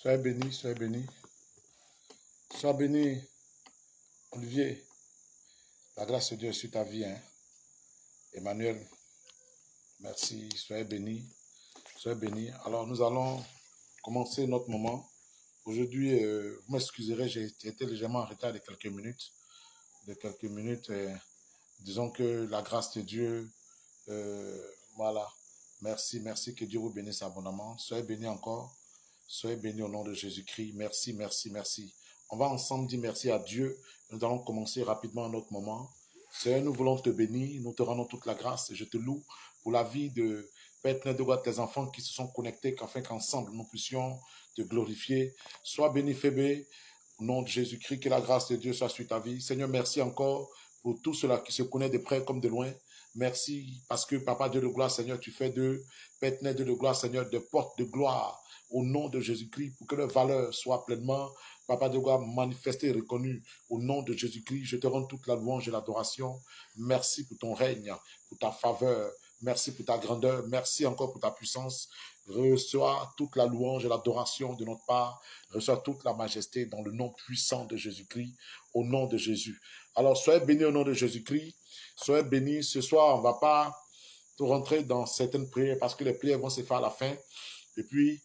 Soyez béni, soyez béni. Sois béni, Olivier. La grâce de Dieu est sur ta vie. Hein. Emmanuel, merci. Soyez béni. Soyez béni. Alors, nous allons commencer notre moment. Aujourd'hui, vous m'excuserez, j'ai été légèrement en retard de quelques minutes. Disons que la grâce de Dieu, voilà. Merci, merci. Que Dieu vous bénisse abondamment. Soyez bénis encore. Soyez bénis au nom de Jésus-Christ. Merci, merci, merci. On va ensemble dire merci à Dieu. Nous allons commencer rapidement notre moment. Seigneur, nous voulons te bénir. Nous te rendons toute la grâce. Je te loue pour la vie de Père de tes enfants qui se sont connectés, afin qu'ensemble nous puissions te glorifier. Sois béni, Phébé, au nom de Jésus-Christ. Que la grâce de Dieu soit sur ta vie. Seigneur, merci encore pour tout cela qui se connaît de près comme de loin. Merci parce que, Papa Dieu de gloire, Seigneur, tu fais de Père de gloire, Seigneur, de portes de gloire. Au nom de Jésus-Christ, pour que leur valeur soit pleinement, Papa de gloire, manifestée et reconnue. Au nom de Jésus-Christ, je te rends toute la louange et l'adoration. Merci pour ton règne, pour ta faveur. Merci pour ta grandeur. Merci encore pour ta puissance. Reçois toute la louange et l'adoration de notre part. Reçois toute la majesté dans le nom puissant de Jésus-Christ. Au nom de Jésus. Alors, soyez bénis au nom de Jésus-Christ. Soyez bénis. Ce soir, on ne va pas tout rentrer dans certaines prières parce que les prières vont se faire à la fin. Et puis,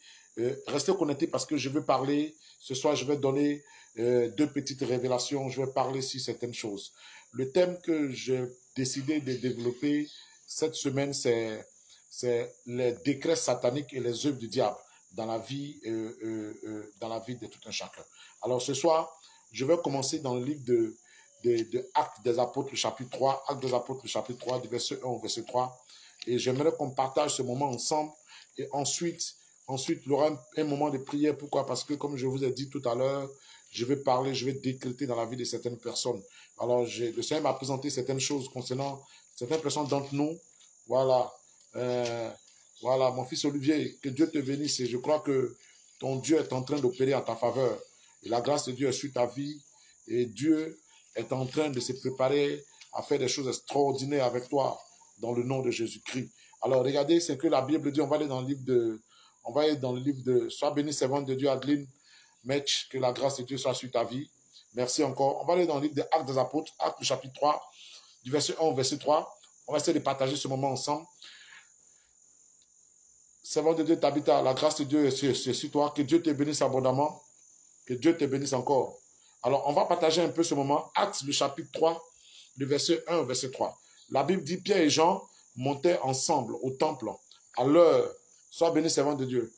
restez connectés parce que je vais parler, ce soir je vais donner deux petites révélations, je vais parler sur certaines choses. Le thème que j'ai décidé de développer cette semaine, c'est les décrets sataniques et les œuvres du diable dans la vie de tout un chacun. Alors ce soir, je vais commencer dans le livre de Actes des Apôtres, le chapitre 3, Actes des Apôtres, le chapitre 3, du verset 1 au verset 3. Et j'aimerais qu'on partage ce moment ensemble et ensuite, il y aura un moment de prière. Pourquoi? Parce que, comme je vous ai dit tout à l'heure, je vais parler, je vais décréter dans la vie de certaines personnes. Alors, le Seigneur m'a présenté certaines choses concernant certaines personnes d'entre nous. Voilà. Voilà, mon fils Olivier, que Dieu te bénisse. Et je crois que ton Dieu est en train d'opérer en ta faveur. Et la grâce de Dieu est sur ta vie. Et Dieu est en train de se préparer à faire des choses extraordinaires avec toi dans le nom de Jésus-Christ. Alors, regardez ce que la Bible dit. On va aller dans le livre de Sois béni, servante de Dieu, Adeline Metch, que la grâce de Dieu soit sur ta vie. Merci encore. On va aller dans le livre des Actes des Apôtres, Actes chapitre 3, du verset 1 au verset 3. On va essayer de partager ce moment ensemble. Servante de Dieu, Tabitha, la grâce de Dieu est sur toi. Que Dieu te bénisse abondamment. Que Dieu te bénisse encore. Alors, on va partager un peu ce moment. Actes, le chapitre 3, du verset 1 au verset 3. La Bible dit, Pierre et Jean montaient ensemble au temple à l'heure. Sois béni, servant de Dieu.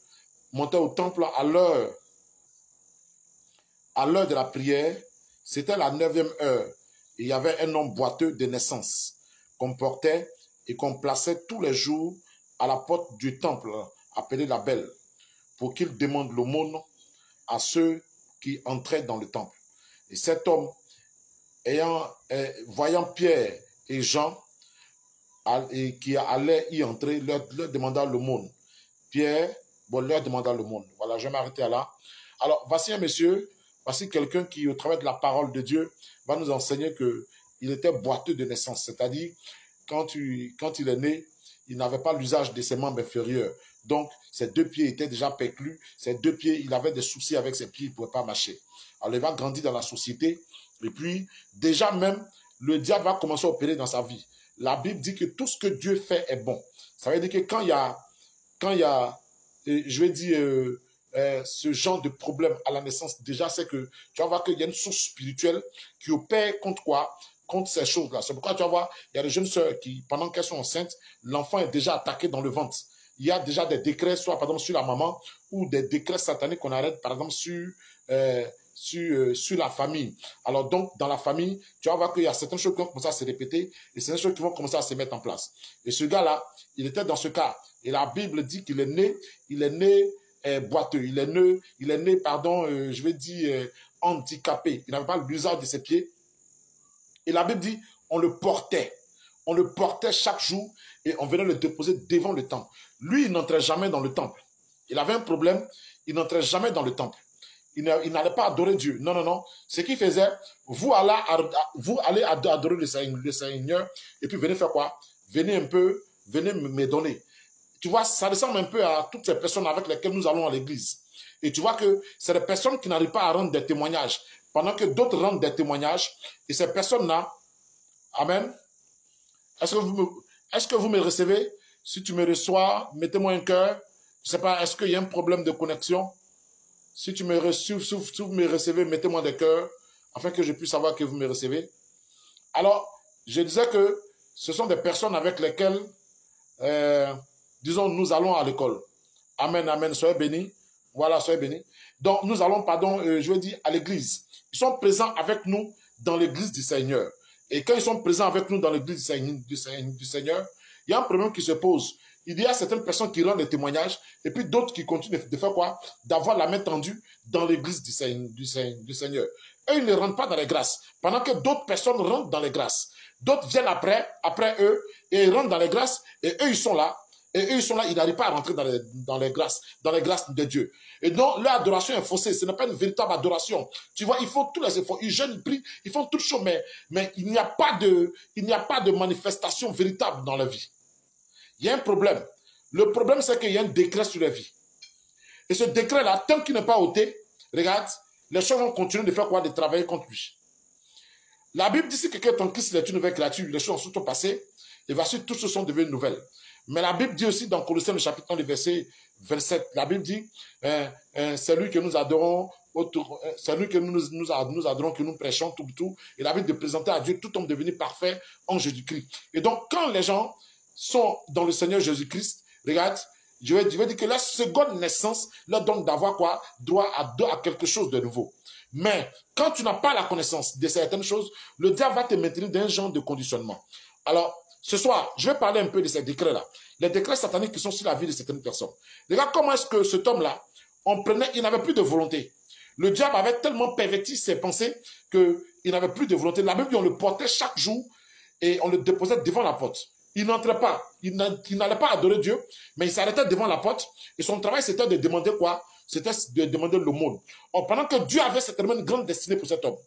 Montaient au temple à l'heure de la prière. C'était la 9e heure. Et il y avait un homme boiteux de naissance qu'on portait et qu'on plaçait tous les jours à la porte du temple, appelé la Belle, pour qu'il demande l'aumône à ceux qui entraient dans le temple. Et cet homme, voyant Pierre et Jean, qui allaient y entrer, leur demanda l'aumône. Pierre, leur demanda l'aumône. Voilà, je vais m'arrêter là. Alors, voici un monsieur, voici quelqu'un qui, au travers de la parole de Dieu, va nous enseigner qu'il était boiteux de naissance. C'est-à-dire, quand il est né, il n'avait pas l'usage de ses membres inférieurs. Donc, ses 2 pieds étaient déjà perclus. Ses 2 pieds, il avait des soucis avec ses pieds, il ne pouvait pas marcher. Alors, il va grandir dans la société. Et puis, déjà même, le diable va commencer à opérer dans sa vie. La Bible dit que tout ce que Dieu fait est bon. Ça veut dire que quand il y a, je vais dire, ce genre de problème à la naissance, déjà, c'est que tu vas voir qu'il y a une source spirituelle qui opère contre quoi? Contre ces choses-là. C'est pourquoi tu vas voir, il y a des jeunes sœurs qui, pendant qu'elles sont enceintes, l'enfant est déjà attaqué dans le ventre. Il y a déjà des décrets, soit par exemple sur la maman, ou des décrets sataniques qu'on arrête, par exemple, sur la famille. Alors donc, dans la famille, tu vas voir qu'il y a certaines choses qui vont commencer à se répéter et certaines choses qui vont commencer à se mettre en place. Et ce gars-là, il était dans ce cas. Et la Bible dit qu'il est né boiteux. Il est né, je vais dire, handicapé. Il n'avait pas l'usage de ses pieds. Et la Bible dit, on le portait. On le portait chaque jour et on venait le déposer devant le temple. Lui, il n'entrait jamais dans le temple. Il avait un problème, il n'entrait jamais dans le temple. Il n'allait pas adorer Dieu. Non, non, non. Ce qu'il faisait, vous allez adorer le Seigneur et puis venez faire quoi? Venez me donner. Tu vois, ça ressemble un peu à toutes ces personnes avec lesquelles nous allons à l'église. Et tu vois que c'est des personnes qui n'arrivent pas à rendre des témoignages, pendant que d'autres rendent des témoignages. Et ces personnes-là, amen, est-ce que vous me recevez? Si tu me reçois, mettez-moi un cœur. Je ne sais pas, est-ce qu'il y a un problème de connexion? Si vous me recevez, mettez-moi des cœurs, afin que je puisse savoir que vous me recevez. Alors, je disais que ce sont des personnes avec lesquelles, disons, nous allons à l'école. Amen, amen, soyez bénis. Voilà, soyez bénis. Donc, nous allons, je veux dire, à l'église. Ils sont présents avec nous dans l'église du Seigneur. Et quand ils sont présents avec nous dans l'église du Seigneur, il y a un problème qui se pose. Il y a certaines personnes qui rendent des témoignages et puis d'autres qui continuent de faire quoi? D'avoir la main tendue dans l'église du Seigneur. Eux, ils ne rentrent pas dans les grâces. Pendant que d'autres personnes rentrent dans les grâces. D'autres viennent après eux, et ils rentrent dans les grâces, et eux, ils sont là. Et eux, ils sont là, ils n'arrivent pas à rentrer dans les grâces de Dieu. Et donc, leur adoration est faussée. Ce n'est pas une véritable adoration. Tu vois, ils font tous les efforts, ils jeûnent, ils prient, ils font toutes choses, mais il n'y a pas de manifestation véritable dans la vie. Il y a un problème. Le problème, c'est qu'il y a un décret sur la vie. Et ce décret-là, tant qu'il n'est pas ôté, regarde, les choses vont continuer de faire quoi? De travailler contre lui. La Bible dit que ton Christ est une nouvelle créature, les choses sont passées, et voici, toutes choses sont devenues nouvelles. Mais la Bible dit aussi dans Colossiens, le chapitre 1, le verset 27, la Bible dit, c'est lui que nous adorons, c'est lui que nous adorons, que nous prêchons, tout. Et la Bible de présenter à Dieu tout homme devenu parfait en Jésus-Christ. Et donc, quand les gens sont dans le Seigneur Jésus-Christ, regarde, je vais dire que la seconde naissance leur donne d'avoir quoi? Droit à quelque chose de nouveau. Mais quand tu n'as pas la connaissance de certaines choses, le diable va te maintenir dans un genre de conditionnement. Alors, ce soir, je vais parler un peu de ces décrets-là. Les décrets sataniques qui sont sur la vie de certaines personnes. Regarde comment est-ce que cet homme-là, il n'avait plus de volonté. Le diable avait tellement perverti ses pensées qu'il n'avait plus de volonté. La Bible dit on le portait chaque jour et on le déposait devant la porte. Il n'entrait pas, il n'allait pas adorer Dieu, mais il s'arrêtait devant la porte et son travail c'était de demander quoi? C'était de demander l'aumône. Pendant que Dieu avait certainement une grande destinée pour cet homme.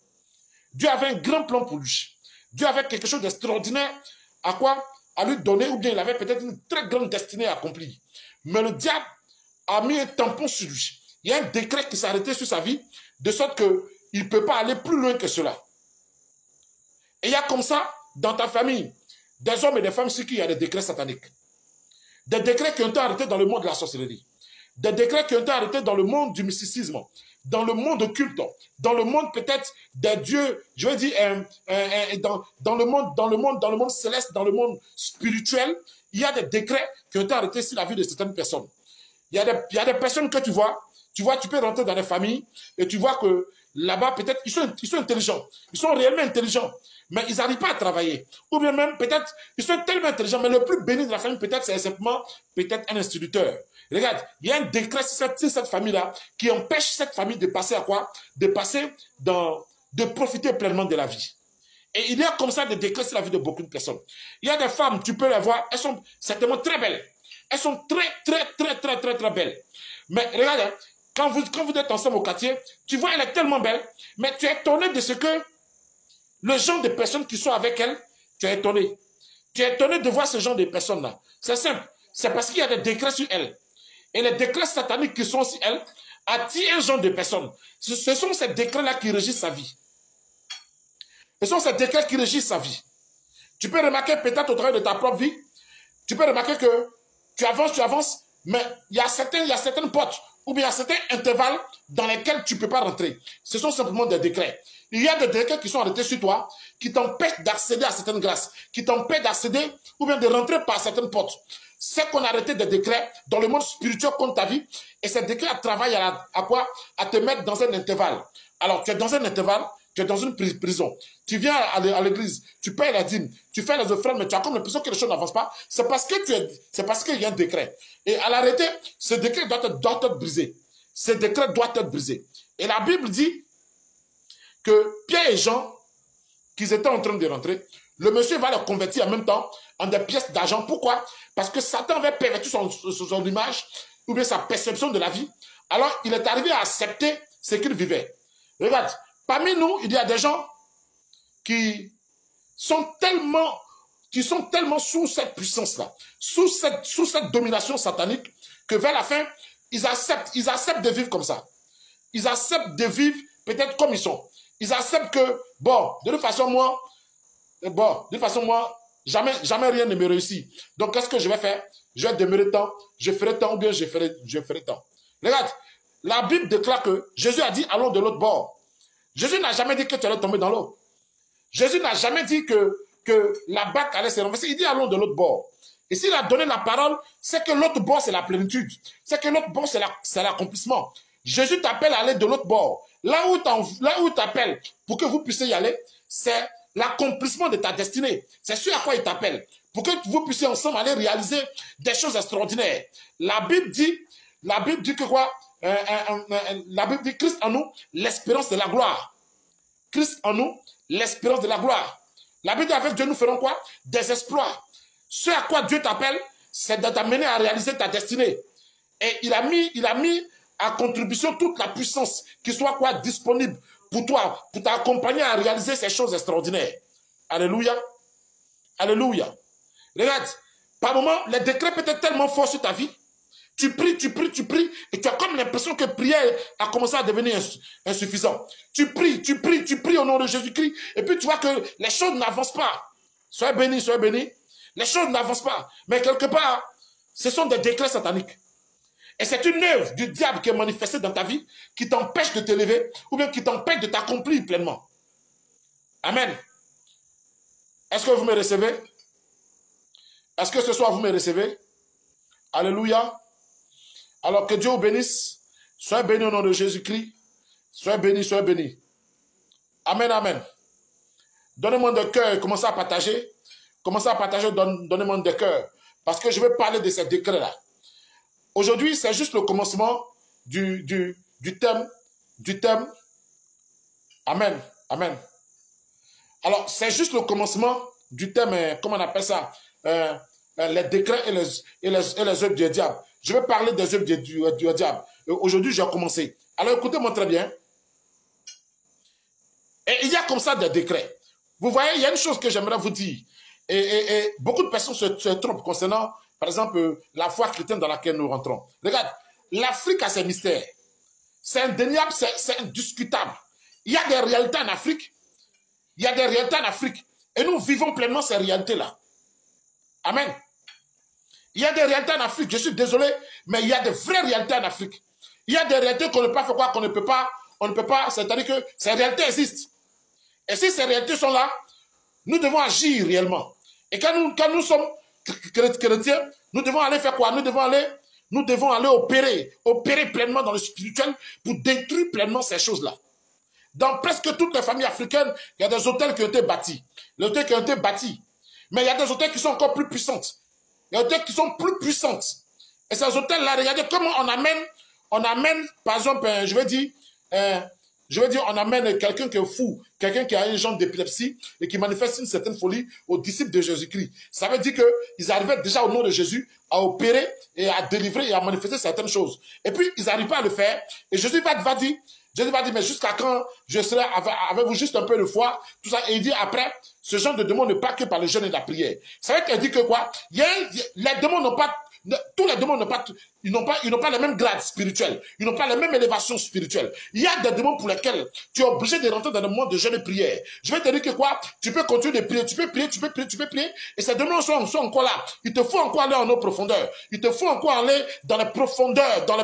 Dieu avait un grand plan pour lui. Dieu avait quelque chose d'extraordinaire à quoi? À lui donner, ou bien il avait peut-être une très grande destinée à accomplir. Mais le diable a mis un tampon sur lui. Il y a un décret qui s'est arrêté sur sa vie, de sorte qu'il ne peut pas aller plus loin que cela. Et il y a comme ça, dans ta famille, des hommes et des femmes sur qui il y a des décrets sataniques. Des décrets qui ont été arrêtés dans le monde de la sorcellerie. Des décrets qui ont été arrêtés dans le monde du mysticisme, dans le monde occulte, dans le monde peut-être des dieux, je veux dire, dans le monde céleste, dans le monde spirituel, il y a des décrets qui ont été arrêtés sur la vie de certaines personnes. Il y a des personnes que tu vois, tu peux rentrer dans les familles et tu vois que là-bas, peut-être, ils sont intelligents, ils sont réellement intelligents, mais ils n'arrivent pas à travailler. Ou bien même, peut-être, ils sont tellement intelligents, mais le plus béni de la famille, peut-être, c'est simplement, peut-être, un instituteur. Regarde, il y a un décret sur cette famille-là qui empêche cette famille de passer à quoi? De profiter pleinement de la vie. Et il y a comme ça des décrets sur la vie de beaucoup de personnes. Il y a des femmes, tu peux les voir, elles sont certainement très belles. Elles sont très belles. Mais regarde, quand vous êtes ensemble au quartier, tu vois, elle est tellement belle, mais tu es étonné de ce que le genre de personnes qui sont avec elle, tu es étonné. Tu es étonné de voir ce genre de personnes-là. C'est simple. C'est parce qu'il y a des décrets sur elle. Et les décrets sataniques qui sont sur elle attirent un genre de personnes. Ce sont ces décrets-là qui régissent sa vie. Ce sont ces décrets qui régissent sa vie. Tu peux remarquer peut-être au travers de ta propre vie, tu peux remarquer que tu avances, mais il y a certaines portes ou bien il y a certains intervalles dans lesquels tu ne peux pas rentrer. Ce sont simplement des décrets. Il y a des décrets qui sont arrêtés sur toi, qui t'empêchent d'accéder à certaines grâces, qui t'empêchent d'accéder ou bien de rentrer par certaines portes. C'est qu'on a arrêté des décrets dans le monde spirituel contre ta vie, et ces décrets travaillent à quoi? À te mettre dans un intervalle. Alors, tu es dans un intervalle, tu es dans une prison. Tu viens à l'église, tu payes la dîme, tu fais les offrandes, mais tu as comme l'impression que les choses n'avancent pas. C'est parce qu'il y a un décret. Et à l'arrêter, ce décret doit être brisé. Ce décret doit être brisé. Et la Bible dit que Pierre et Jean, qu'ils étaient en train de rentrer, le monsieur va les convertir en même temps en des pièces d'argent. Pourquoi? Parce que Satan avait perverti son image ou bien sa perception de la vie. Alors, il est arrivé à accepter ce qu'il vivait. Regarde, parmi nous, il y a des gens qui sont tellement sous cette puissance-là, sous cette domination satanique, que vers la fin, ils acceptent de vivre comme ça. Ils acceptent de vivre peut-être comme ils sont. Ils acceptent que, bon, de toute façon, moi, jamais rien ne me réussit. Donc, qu'est-ce que je vais faire? Je vais demeurer tant, je ferai tant, ou bien je ferai tant. Regarde, la Bible déclare que Jésus a dit, allons de l'autre bord. Jésus n'a jamais dit que tu allais tomber dans l'eau. Jésus n'a jamais dit que la barque allait se renverser. Il dit, allons de l'autre bord. Et s'il a donné la parole, c'est que l'autre bord, c'est la plénitude. C'est que l'autre bord, c'est l'accomplissement. Jésus t'appelle à aller de l'autre bord. Là où t'appelle pour que vous puissiez y aller, c'est l'accomplissement de ta destinée. C'est ce à quoi il t'appelle. Pour que vous puissiez ensemble aller réaliser des choses extraordinaires. La Bible dit que quoi? La Bible dit Christ en nous, l'espérance de la gloire. Christ en nous, l'espérance de la gloire. La Bible dit avec Dieu, nous ferons quoi? Des exploits. Ce à quoi Dieu t'appelle, c'est de t'amener à réaliser ta destinée. Et il a mis à contribution toute la puissance qui soit quoi disponible pour toi, pour t'accompagner à réaliser ces choses extraordinaires. Alléluia. Alléluia. Regarde, par moments, les décrets peuvent être tellement forts sur ta vie. Tu pries, et tu as comme l'impression que prière a commencé à devenir insuffisant. Tu pries au nom de Jésus-Christ, et puis tu vois que les choses n'avancent pas. Sois béni, sois béni. Les choses n'avancent pas. Mais quelque part, ce sont des décrets sataniques. Et c'est une œuvre du diable qui est manifestée dans ta vie, qui t'empêche de t'élever, ou bien qui t'empêche de t'accomplir pleinement. Amen. Est-ce que vous me recevez? Est-ce que ce soir vous me recevez? Alléluia. Alors que Dieu vous bénisse. Soyez bénis au nom de Jésus-Christ. Soyez bénis, soyez bénis. Amen, amen. Donnez-moi de cœur et commencez à partager. Commencez à partager, donnez-moi de cœur. Parce que je vais parler de ces décrets-là. Aujourd'hui, c'est juste le commencement du thème. Amen, amen. Alors, c'est juste le commencement du thème, comment on appelle ça? Les décrets et les œuvres du diable. Je vais parler des œuvres du diable. Aujourd'hui, j'ai commencé. Alors, écoutez-moi très bien. Et il y a comme ça des décrets. Vous voyez, il y a une chose que j'aimerais vous dire. Et beaucoup de personnes se trompent concernant, par exemple, la foi chrétienne dans laquelle nous rentrons. Regarde, l'Afrique a ses mystères. C'est indéniable, c'est indiscutable. Il y a des réalités en Afrique. Il y a des réalités en Afrique. Et nous vivons pleinement ces réalités-là. Amen. Il y a des réalités en Afrique. Je suis désolé, mais il y a de vraies réalités en Afrique. Il y a des réalités qu'on ne peut pas faire quoi, qu'on ne peut pas, c'est-à-dire que ces réalités existent. Et si ces réalités sont là, nous devons agir réellement. Et quand nous sommes chrétiens, nous devons aller faire quoi? Nous devons aller opérer pleinement dans le spirituel pour détruire pleinement ces choses-là. Dans presque toutes les familles africaines, il y a des hôtels qui ont été bâtis. Les hôtels qui ont été bâtis. Mais il y a des hôtels qui sont encore plus puissantes. Il y a des hôtels qui sont plus puissantes. Et ces hôtels-là, regardez comment on amène, par exemple, je vais dire, on amène quelqu'un qui est fou, quelqu'un qui a une jambe d'épilepsie et qui manifeste une certaine folie aux disciples de Jésus-Christ. Ça veut dire qu'ils arrivaient déjà au nom de Jésus à opérer et à délivrer et à manifester certaines choses. Et puis, ils n'arrivent pas à le faire. Et Jésus va dire, mais jusqu'à quand je serai avec vous juste un peu de foi, tout ça. Et il dit après, ce genre de démons ne part que par le jeûne et la prière. Ça veut dire qu'il dit que quoi? Les démons n'ont pas, tous les démons n'ont pas, ils n'ont pas les mêmes grades spirituels. Ils n'ont pas les mêmes élévations spirituelles. Il y a des démons pour lesquels tu es obligé de rentrer dans le monde de jeûne et prière. Je vais te dire que quoi? Tu peux continuer de prier, tu peux prier, et ces démons sont encore là. Il te faut encore aller en nos profondeurs. Il te faut encore aller dans les profondeurs, dans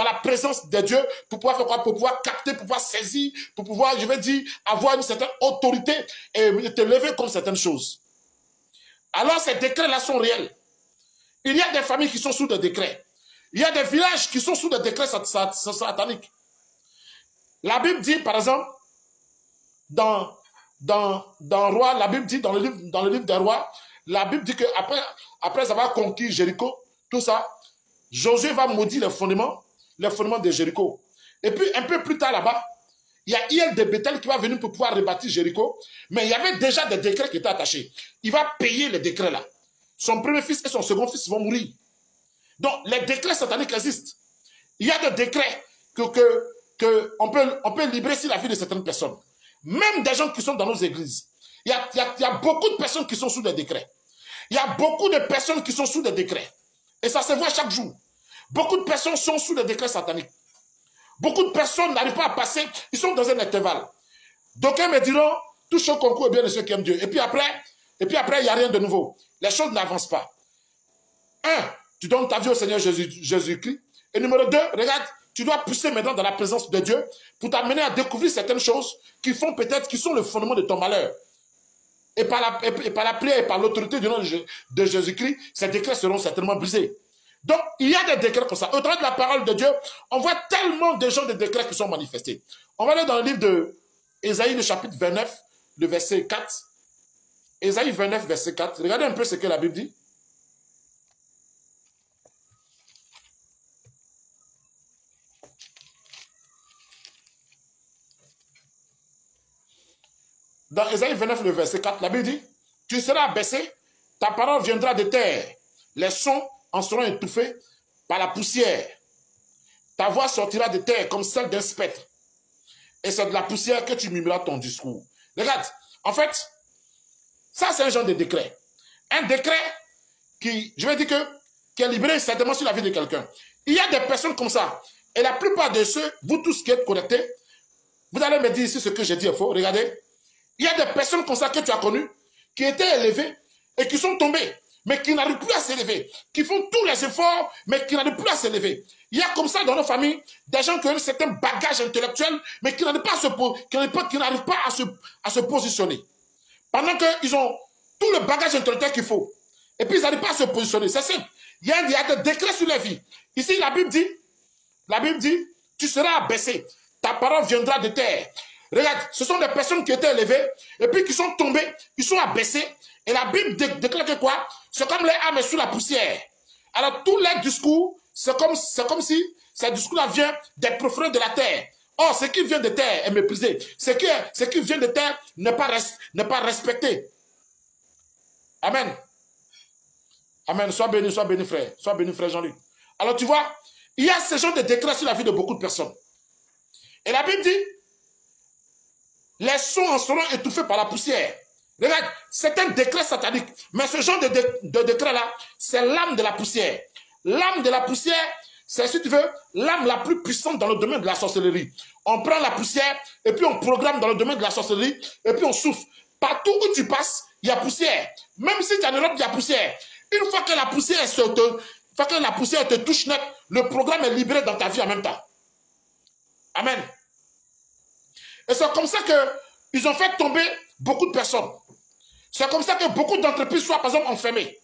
la présence de Dieu, pour pouvoir faire quoi? Pour pouvoir capter, pour pouvoir saisir, pour pouvoir, je vais dire, avoir une certaine autorité et te lever contre certaines choses. Alors ces décrets-là sont réels. Il y a des familles qui sont sous des décrets. Il y a des villages qui sont sous des décrets sataniques. La Bible dit, par exemple, dans Roi, la Bible dit, dans le livre des Rois, la Bible dit qu'après avoir conquis Jéricho, tout ça, Josué va maudire les fondements de Jéricho. Et puis, un peu plus tard là-bas, il y a Hiel de Bethel qui va venir pour pouvoir rebâtir Jéricho, mais il y avait déjà des décrets qui étaient attachés. Il va payer les décrets là. Son premier fils et son second fils vont mourir. Donc, les décrets sataniques existent. Il y a des décrets qu'on peut libérer sur la vie de certaines personnes. Même des gens qui sont dans nos églises. Il y a beaucoup de personnes qui sont sous des décrets. Il y a beaucoup de personnes qui sont sous des décrets. Et ça se voit chaque jour. Beaucoup de personnes sont sous les décrets sataniques. Beaucoup de personnes n'arrivent pas à passer, ils sont dans un intervalle. D'aucuns me diront, tout ce concours est bien de ceux qui aiment Dieu. Et puis après, il n'y a rien de nouveau. Les choses n'avancent pas. Un, tu donnes ta vie au Seigneur Jésus-Christ. Et numéro 2, regarde, tu dois pousser maintenant dans la présence de Dieu pour t'amener à découvrir certaines choses qui font peut-être, qui sont le fondement de ton malheur. Et par la prière et par l'autorité du nom de Jésus-Christ, ces décrets seront certainement brisés. Donc, il y a des décrets comme ça. Au travers de la parole de Dieu, on voit tellement de gens de décrets qui sont manifestés. On va aller dans le livre de Ésaïe, le chapitre 29, le verset 4. Ésaïe 29, verset 4. Regardez un peu ce que la Bible dit. Dans Ésaïe 29, le verset 4, la Bible dit, « Tu seras abaissé, ta parole viendra de terre, les sons en seront étouffés par la poussière. Ta voix sortira de terre comme celle d'un spectre, et c'est de la poussière que tu murmureras ton discours. » Regarde, en fait, ça c'est un genre de décret. Un décret qui, je vais dire qui est libéré certainement sur la vie de quelqu'un. Il y a des personnes comme ça, et la plupart de ceux, vous tous qui êtes connectés, vous allez me dire si ce que j'ai dit est faux, regardez. Il y a des personnes comme ça que tu as connues, qui étaient élevées et qui sont tombées, mais qui n'arrivent plus à s'élever, qui font tous les efforts, mais qui n'arrivent plus à s'élever. Il y a comme ça dans nos familles, des gens qui ont un certain bagage intellectuel, mais qui n'arrivent pas, à se positionner. Pendant qu'ils ont tout le bagage intellectuel qu'il faut, et puis ils n'arrivent pas à se positionner. C'est simple. Il y a des décrets sur la vie. Ici, la Bible dit, tu seras abaissé, ta parole viendra de terre. Regarde, ce sont des personnes qui étaient élevées et puis qui sont tombées, ils sont abaissés. Et la Bible déclare que quoi? C'est comme les âmes sous la poussière. Alors, tous les discours, c'est comme si ces discours-là viennent des profondeurs de la terre. Or, ce qui vient de terre est méprisé. Ce qui vient de terre n'est pas respecté. Amen. Amen. Sois béni, frère. Sois béni, frère Jean-Luc. Alors, tu vois, il y a ce genre de décrets sur la vie de beaucoup de personnes. Et la Bible dit, les sons en seront étouffés par la poussière. Regarde, c'est un décret satanique. Mais ce genre de décret-là, c'est l'âme de la poussière. L'âme de la poussière, c'est, si tu veux, l'âme la plus puissante dans le domaine de la sorcellerie. On prend la poussière et puis on programme dans le domaine de la sorcellerie et puis on souffle. Partout où tu passes, il y a poussière. Même si tu es en Europe, il y a poussière. Une fois que la poussière te touche net, le programme est libéré dans ta vie en même temps. Amen. Et c'est comme ça qu'ils ont fait tomber beaucoup de personnes. C'est comme ça que beaucoup d'entreprises sont, par exemple, enfermées.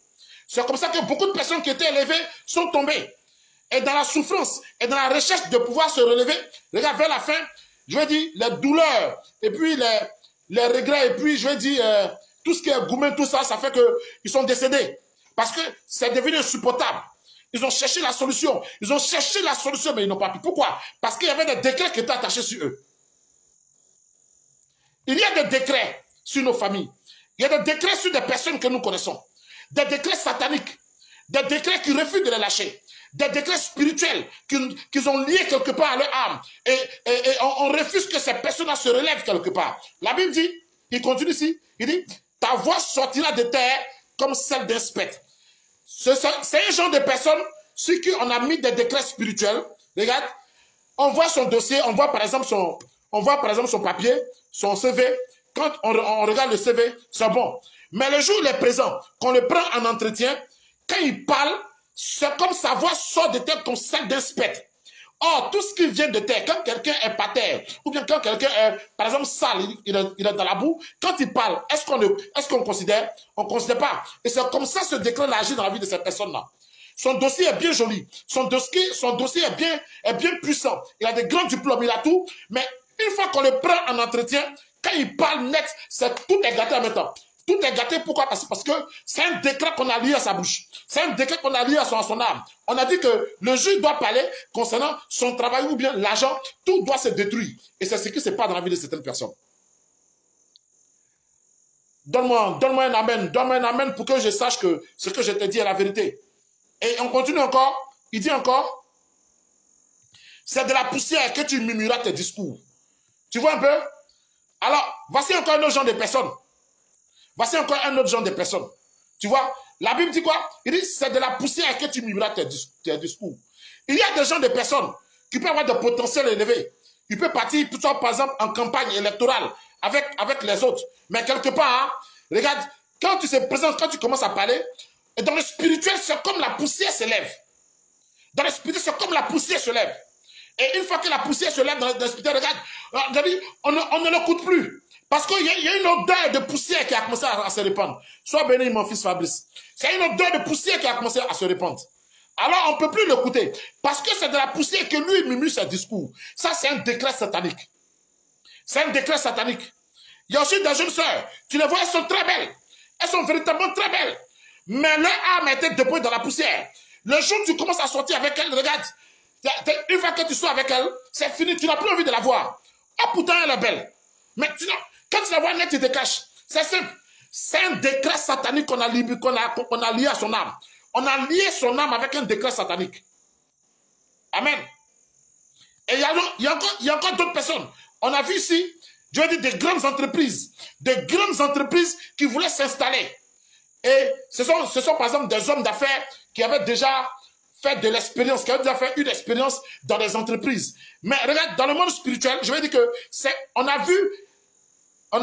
C'est comme ça que beaucoup de personnes qui étaient élevées sont tombées. Et dans la souffrance, et dans la recherche de pouvoir se relever, regarde, vers la fin, je vais dire, les douleurs, et puis les regrets, et puis je vais dire, tout ce qui est gourmet, tout ça, ça fait qu'ils sont décédés. Parce que c'est devenu insupportable. Ils ont cherché la solution. Ils ont cherché la solution, mais ils n'ont pas pu. Pourquoi? Parce qu'il y avait des décrets qui étaient attachés sur eux. Il y a des décrets sur nos familles. Il y a des décrets sur des personnes que nous connaissons. Des décrets sataniques. Des décrets qui refusent de les lâcher. Des décrets spirituels qu'ils ont liés quelque part à leur âme. Et on refuse que ces personnes-là se relèvent quelque part. La Bible dit, il continue ici, il dit, ta voix sortira de terre comme celle d'un spectre. C'est un genre de personne sur qui on a mis des décrets spirituels. Regarde, on voit son dossier, on voit par exemple son papier, son CV. Quand on regarde le CV, c'est bon. Mais le jour où il est présent, qu'on le prend en entretien, quand il parle, c'est comme sa voix sort de terre comme celle d'un spectre. Or, tout ce qui vient de terre, quand quelqu'un est par terre, ou bien quand quelqu'un est, par exemple, sale, il est dans la boue, quand il parle, est-ce qu'on considère? On ne considère pas. Et c'est comme ça ce décret agit dans la vie de cette personne-là. Son dossier est bien joli. Son dossier est bien puissant. Il a des grands diplômes, il a tout. Mais une fois qu'on le prend en entretien, quand il parle net, tout est gâté en même temps. Tout est gâté, pourquoi? Parce que c'est un décret qu'on a lié à sa bouche. C'est un décret qu'on a lié à son âme. On a dit que le juge doit parler concernant son travail ou bien l'argent. Tout doit se détruire. Et c'est ce qui se passe dans la vie de certaines personnes. Donne-moi un amen. Donne-moi un amen pour que je sache que ce que je te dis est la vérité. Et on continue encore. Il dit encore, c'est de la poussière que tu murmureras tes discours. Tu vois un peu? Alors, voici encore un autre genre de personnes. Voici encore un autre genre de personnes. Tu vois, La Bible dit quoi? Il dit, c'est de la poussière que tu murmuras tes discours. Il y a des gens, des personnes qui peuvent avoir des potentiels élevés. Il peut partir, par exemple, en campagne électorale avec les autres. Mais quelque part, hein, regarde, quand tu se présentes, quand tu commences à parler, et dans le spirituel, c'est comme la poussière se lève. Dans le spirituel, c'est comme la poussière se lève. Et une fois que la poussière se lève dans le spirituel, regarde, on ne l'écoute plus. Parce qu'il y a une odeur de poussière qui a commencé à se répandre. Sois béni, mon fils Fabrice. C'est une odeur de poussière qui a commencé à se répandre. Alors, on ne peut plus l'écouter. Parce que c'est de la poussière que lui murmure ses discours. Ça, c'est un décret satanique. C'est un décret satanique. Il y a aussi des jeunes sœurs. Tu les vois, elles sont très belles. Elles sont véritablement très belles. Mais leur âme était déployée dans la poussière. Le jour où tu commences à sortir avec elle, regarde. Une fois que tu sors avec elle, c'est fini. Tu n'as plus envie de la voir. Ah, pourtant, elle est belle. Mais quand tu la vois net, tu te caches. C'est simple. C'est un décret satanique qu'on a lié à son âme. On a lié son âme avec un décret satanique. Amen. Et il y a encore d'autres personnes. On a vu ici, je veux dire, des grandes entreprises qui voulaient s'installer. Et ce sont par exemple des hommes d'affaires qui avaient déjà fait de l'expérience, qui avaient déjà fait une expérience dans les entreprises. Mais regarde, dans le monde spirituel, je veux dire que on a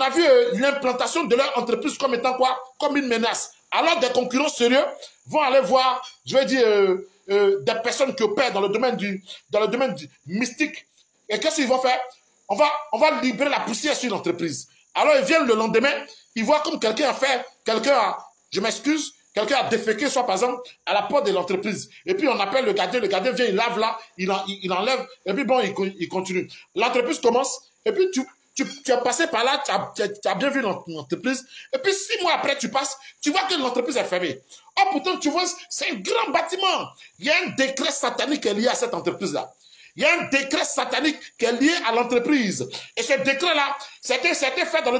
vu l'implantation de leur entreprise comme étant quoi? Comme une menace. Alors des concurrents sérieux vont aller voir, je veux dire, des personnes qui opèrent dans le domaine du mystique. Et qu'est-ce qu'ils vont faire? On va libérer la poussière sur l'entreprise. Alors ils viennent le lendemain, ils voient comme quelqu'un quelqu'un a déféqué, soit par exemple, à la porte de l'entreprise. Et puis on appelle le gardien vient, il lave là, il enlève, et puis bon, il continue. L'entreprise commence, et puis tu as passé par là, tu as bien vu l'entreprise, et puis 6 mois après, tu passes, tu vois que l'entreprise est fermée. Oh, pourtant, tu vois, c'est un grand bâtiment. Il y a un décret satanique qui est lié à cette entreprise-là. Il y a un décret satanique qui est lié à l'entreprise. Et ce décret-là, c'était fait dans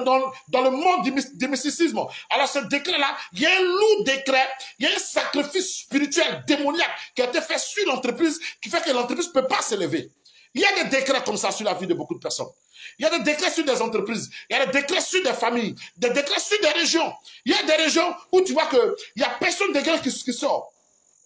le monde du mysticisme. Alors ce décret-là, il y a un lourd décret, il y a un sacrifice spirituel, démoniaque, qui a été fait sur l'entreprise, qui fait que l'entreprise ne peut pas s'élever. Il y a des décrets comme ça sur la vie de beaucoup de personnes. Il y a des décrets sur des entreprises. Il y a des décrets sur des familles. Des décrets sur des régions. Il y a des régions où tu vois qu'il n'y a personne de grand qui sort.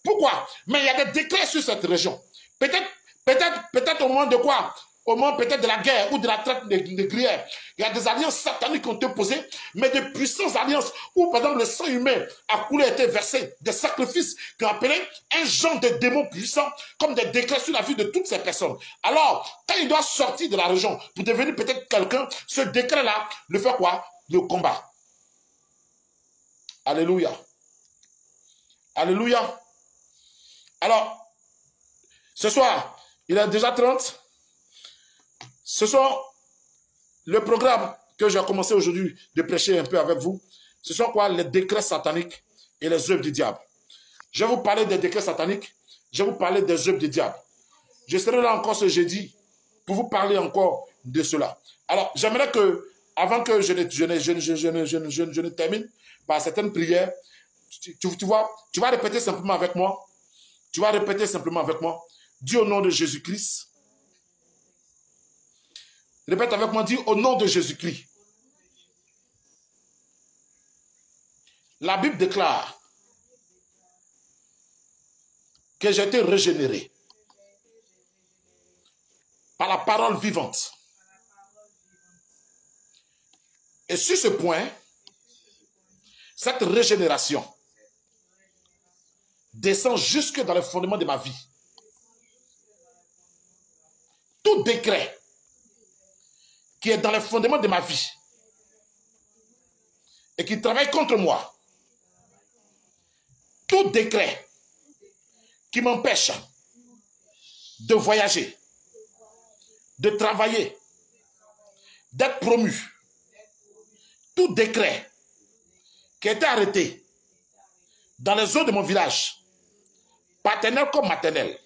Pourquoi? Mais il y a des décrets sur cette région. Peut-être au moment de quoi? Au moment peut-être de la guerre ou de la traite négrière. Il y a des alliances sataniques qui ont été posées, mais de puissantes alliances où, par exemple, le sang humain a coulé, a été versé, des sacrifices qui ont appelé un genre de démons puissants, comme des décrets sur la vie de toutes ces personnes. Alors, quand il doit sortir de la région pour devenir peut-être quelqu'un, ce décret-là le fait quoi? Le combat. Alléluia. Alléluia. Alors, ce soir, il est déjà 30. Ce sont le programme que j'ai commencé aujourd'hui de prêcher un peu avec vous. Ce sont quoi? Les décrets sataniques et les œuvres du diable. Je vais vous parler des décrets sataniques. Je vais vous parler des œuvres du diable. Je serai là encore ce jeudi pour vous parler encore de cela. Alors, j'aimerais que, avant que je ne termine par certaines prières, tu vas répéter simplement avec moi. Tu vas répéter simplement avec moi. Dis au nom de Jésus-Christ. Répète avec moi, dis au nom de Jésus-Christ. La Bible déclare que j'ai été régénéré par la parole vivante. Et sur ce point, cette régénération descend jusque dans le fondement de ma vie. Tout décret qui est dans le fondement de ma vie et qui travaille contre moi, tout décret qui m'empêche de voyager, de travailler, d'être promu, tout décret qui a été arrêté dans les eaux de mon village, paternel comme maternel,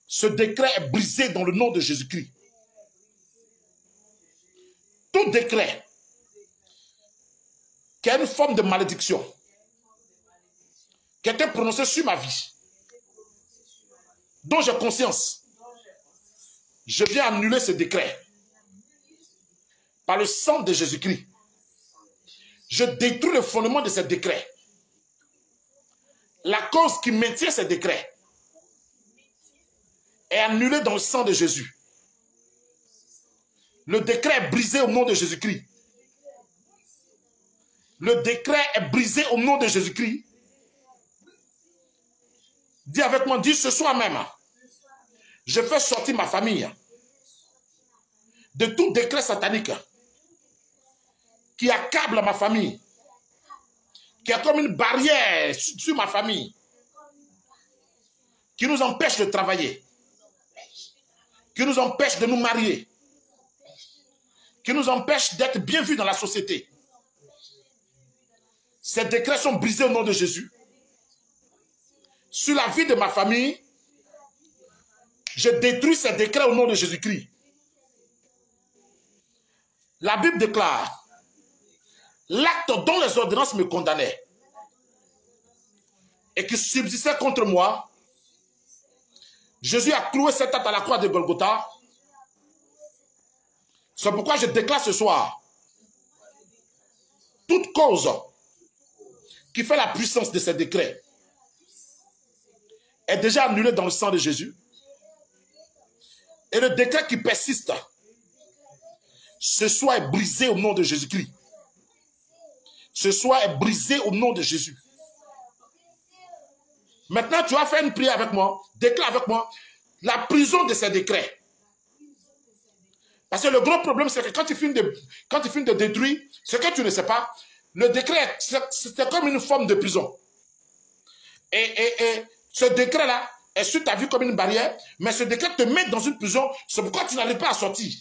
ce décret est brisé dans le nom de Jésus-Christ. Tout décret qui a une forme de malédiction qui a été prononcé sur ma vie, dont j'ai conscience, je viens annuler ce décret par le sang de Jésus-Christ. Je détruis le fondement de ce décret La cause qui maintient ces décrets est annulée dans le sang de Jésus. Le décret est brisé au nom de Jésus-Christ. Le décret est brisé au nom de Jésus-Christ. Dis avec moi, dis ce soir même, je fais sortir ma famille de tout décret satanique qui accable ma famille, qui est comme une barrière sur ma famille, qui nous empêche de travailler, qui nous empêche de nous marier, qui nous empêche d'être bien vus dans la société. Ces décrets sont brisés au nom de Jésus. Sur la vie de ma famille, je détruis ces décrets au nom de Jésus-Christ. La Bible déclare, l'acte dont les ordonnances me condamnaient et qui subsistait contre moi, Jésus a cloué cet acte à la croix de Golgotha. C'est pourquoi je déclare ce soir, toute cause qui fait la puissance de ces décrets est déjà annulée dans le sang de Jésus. Et le décret qui persiste, ce soir est brisé au nom de Jésus-Christ. Ce soir est brisé au nom de Jésus. Maintenant, tu vas faire une prière avec moi. Déclare avec moi la prison de ces décrets. Parce que le gros problème, c'est que quand tu finis de détruire ce que tu ne sais pas, le décret, c'est comme une forme de prison. Et ce décret-là est sur ta vie comme une barrière, mais ce décret te met dans une prison, c'est pourquoi tu n'arrives pas à sortir.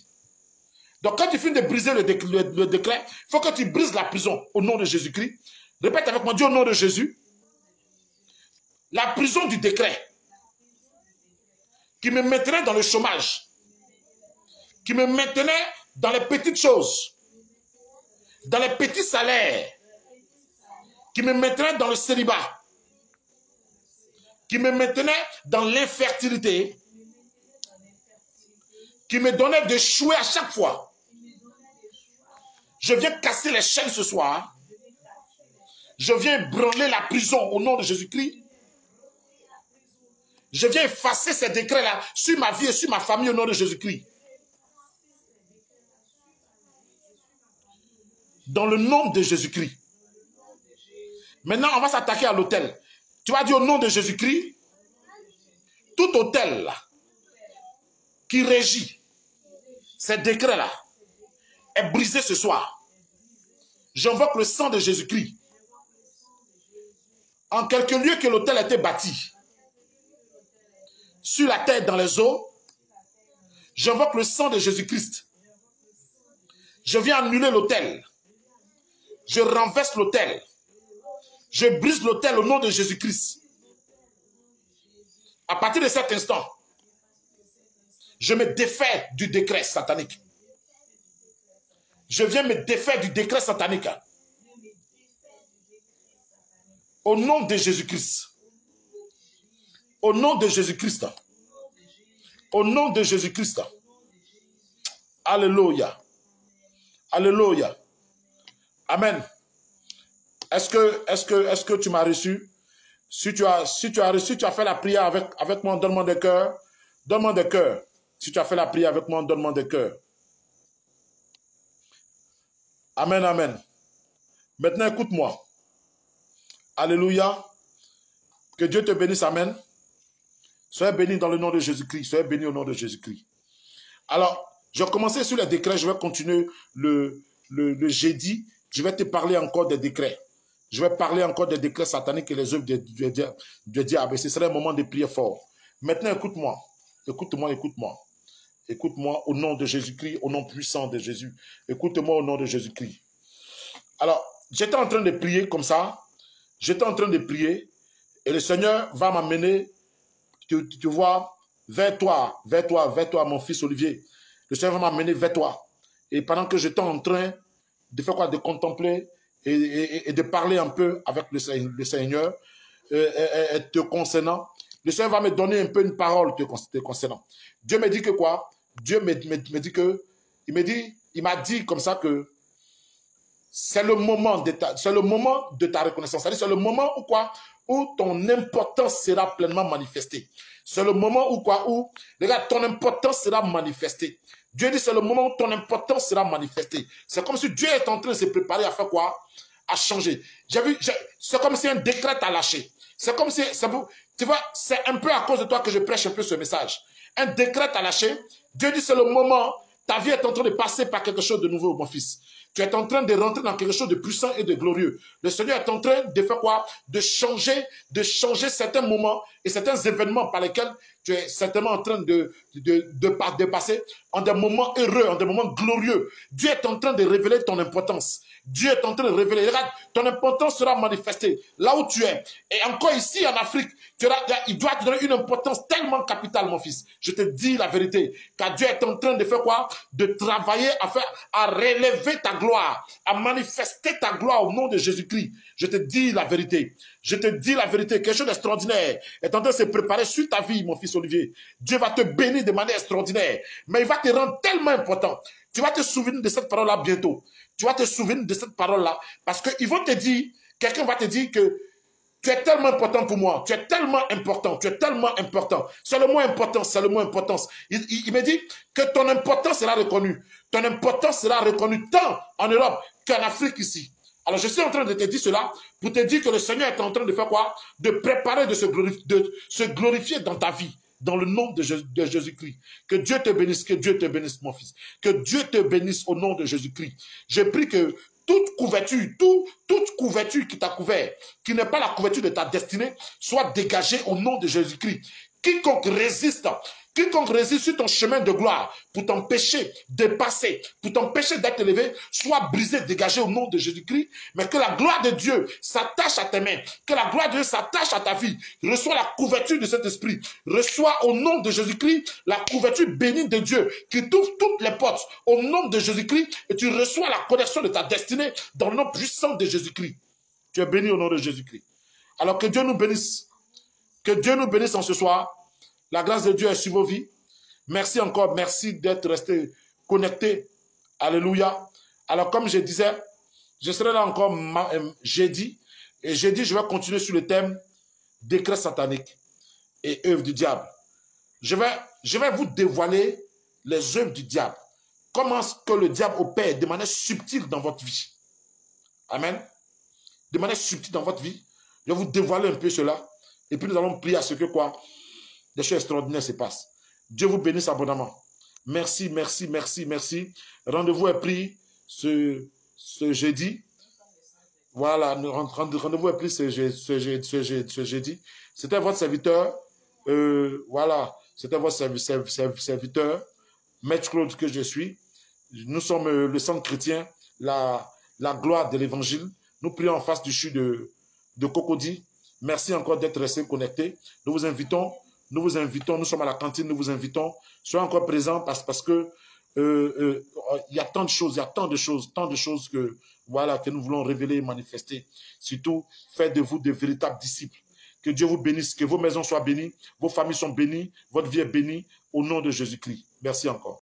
Donc quand tu finis de briser le décret, il faut que tu brises la prison au nom de Jésus-Christ. Répète avec moi, dis au nom de Jésus, la prison du décret qui me maintenait dans le chômage, qui me maintenait dans les petites choses, dans les petits salaires, qui me maintenait dans le célibat, qui me maintenait dans l'infertilité, qui me donnait d'échouer à chaque fois. Je viens casser les chaînes ce soir. Je viens branler la prison au nom de Jésus-Christ. Je viens effacer ces décrets-là sur ma vie et sur ma famille au nom de Jésus-Christ. Dans le nom de Jésus-Christ. Maintenant, on va s'attaquer à l'autel. Tu vas dire au nom de Jésus-Christ, tout autel qui régit ces décrets-là est brisé ce soir. J'invoque le sang de Jésus-Christ. En quelques lieux que l'autel a été bâti, sur la terre, dans les eaux, j'invoque le sang de Jésus-Christ. Je viens annuler l'autel. Je renverse l'autel. Je brise l'autel au nom de Jésus-Christ. À partir de cet instant, je me défais du décret satanique. Je viens me défaire du décret satanique. Au nom de Jésus-Christ. Au nom de Jésus-Christ. Au nom de Jésus-Christ. Alléluia. Alléluia. Amen. Est-ce que tu m'as reçu? Si tu as reçu, tu as fait la prière avec moi, donne-moi des cœurs. Donne-moi des cœurs. Si tu as fait la prière avec moi, donne-moi des cœurs. Amen, amen. Maintenant, écoute-moi. Alléluia. Que Dieu te bénisse, amen. Soyez bénis dans le nom de Jésus-Christ. Soyez bénis au nom de Jésus-Christ. Alors, je vais commencer sur les décrets. Je vais continuer le jeudi. Je vais te parler encore des décrets. Je vais parler encore des décrets sataniques et les œuvres de diable. Et ce serait un moment de prière fort. Maintenant, écoute-moi. Écoute-moi, écoute-moi. Écoute-moi au nom de Jésus-Christ, au nom puissant de Jésus. Écoute-moi au nom de Jésus-Christ. Alors, j'étais en train de prier comme ça. J'étais en train de prier. Et le Seigneur va m'amener, tu vois, vers toi, mon fils Olivier. Le Seigneur va m'amener vers toi. Et pendant que j'étais en train de faire quoi? De contempler et de parler un peu avec le Seigneur te concernant. Le Seigneur va me donner un peu une parole te concernant. Dieu me dit que quoi? Dieu me dit que, il m'a dit comme ça que c'est le moment de ta reconnaissance. C'est-à-dire, c'est le moment où quoi? Où ton importance sera pleinement manifestée. C'est le moment où quoi? Où, regarde, ton importance sera manifestée. Dieu dit, c'est le moment où ton importance sera manifestée. C'est comme si Dieu est en train de se préparer à faire quoi? À changer. C'est comme si un décret t'a lâché. C'est comme si, tu vois, c'est un peu à cause de toi que je prêche un peu ce message. Un décret t'a lâché. Dieu dit, c'est le moment, ta vie est en train de passer par quelque chose de nouveau, mon fils. Tu es en train de rentrer dans quelque chose de puissant et de glorieux. Le Seigneur est en train de faire quoi? De changer certains moments et certains événements par lesquels tu es certainement en train de passer en des moments heureux, en des moments glorieux. Dieu est en train de révéler ton importance. Dieu est en train de révéler. Regarde, ton importance sera manifestée là où tu es. Et encore ici en Afrique, il doit te donner une importance tellement capitale, mon fils. Je te dis la vérité. Car Dieu est en train de faire quoi? De travailler à relever ta gloire, à manifester ta gloire au nom de Jésus-Christ. Je te dis la vérité. Je te dis la vérité. Quelque chose d'extraordinaire est en train de se préparer sur ta vie, mon fils Olivier. Dieu va te bénir de manière extraordinaire. Mais il va te rendre tellement important. Tu vas te souvenir de cette parole-là bientôt. Tu vas te souvenir de cette parole-là. Parce qu'ils vont te dire, quelqu'un va te dire que tu es tellement important pour moi. Tu es tellement important. Tu es tellement important. C'est le mot importance. C'est le mot importance. Il me dit que ton importance sera reconnue. Ton importance sera reconnue tant en Europe qu'en Afrique ici. Alors, je suis en train de te dire cela pour te dire que le Seigneur est en train de faire quoi? De préparer, de se glorifier dans ta vie. Dans le nom de Jésus-Christ. Que Dieu te bénisse, mon fils. Que Dieu te bénisse au nom de Jésus-Christ. Je prie que toute couverture qui t'a couvert, qui n'est pas la couverture de ta destinée, soit dégagée au nom de Jésus-Christ. Quiconque résiste sur ton chemin de gloire pour t'empêcher de passer, pour t'empêcher d'être élevé, soit brisé, dégagé au nom de Jésus-Christ, mais que la gloire de Dieu s'attache à tes mains, que la gloire de Dieu s'attache à ta vie. Reçois la couverture de cet esprit. Reçois au nom de Jésus-Christ la couverture bénie de Dieu qui t'ouvre toutes les portes au nom de Jésus-Christ et tu reçois la connexion de ta destinée dans le nom puissant de Jésus-Christ. Tu es béni au nom de Jésus-Christ. Alors que Dieu nous bénisse. Que Dieu nous bénisse en ce soir. La grâce de Dieu est sur vos vies. Merci encore, merci d'être resté connecté. Alléluia. Alors comme je disais, je serai là encore jeudi. Et jeudi, je vais continuer sur le thème décret satanique et œuvres du diable. Je vais vous dévoiler les œuvres du diable. Comment est-ce que le diable opère de manière subtile dans votre vie. Amen. De manière subtile dans votre vie. Je vais vous dévoiler un peu cela. Et puis nous allons prier à ce que quoi? Des choses extraordinaires se passent. Dieu vous bénisse abondamment. Merci, merci, merci, merci. Rendez-vous est pris ce jeudi. Voilà, rendez-vous est pris ce jeudi. C'était votre serviteur. Voilà, c'était votre serviteur, Maître Claude que je suis. Nous sommes le centre chrétien, la gloire de l'évangile. Nous prions en face du CHU de Cocody. Merci encore d'être restés connectés. Nous sommes à la cantine, nous vous invitons. Soyez encore présents parce que il y a tant de choses, tant de choses que, voilà, que nous voulons révéler et manifester. Surtout, faites de vous de véritables disciples. Que Dieu vous bénisse, que vos maisons soient bénies, vos familles sont bénies, votre vie est bénie, au nom de Jésus-Christ. Merci encore.